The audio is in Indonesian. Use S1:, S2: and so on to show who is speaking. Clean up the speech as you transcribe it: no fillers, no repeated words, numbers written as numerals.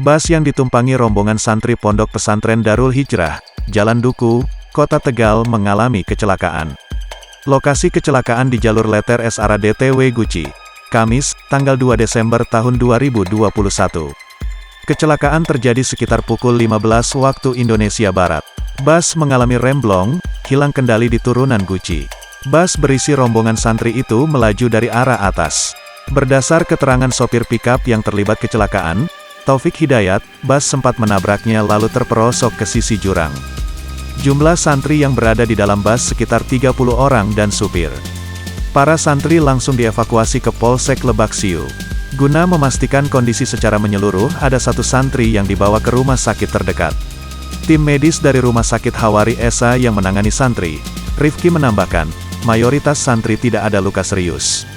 S1: Bus yang ditumpangi rombongan santri Pondok Pesantren Darul Hijrah, Jalan Duku, Kota Tegal mengalami kecelakaan. Lokasi kecelakaan di jalur Leter SR DTW Guci, Kamis, tanggal 2 Desember tahun 2021. Kecelakaan terjadi sekitar pukul 15 waktu Indonesia Barat. Bus mengalami remblong, hilang kendali di turunan Guci. Bus berisi rombongan santri itu melaju dari arah atas. Berdasar keterangan sopir pikap yang terlibat kecelakaan, Taufik Hidayat, bus sempat menabraknya lalu terperosok ke sisi jurang. Jumlah santri yang berada di dalam bus sekitar 30 orang dan supir. Para santri langsung dievakuasi ke Polsek Lebak Siu. Guna memastikan kondisi secara menyeluruh, ada satu santri yang dibawa ke rumah sakit terdekat. Tim medis dari Rumah Sakit Hawari Esa yang menangani santri, Rifki menambahkan, mayoritas santri tidak ada luka serius.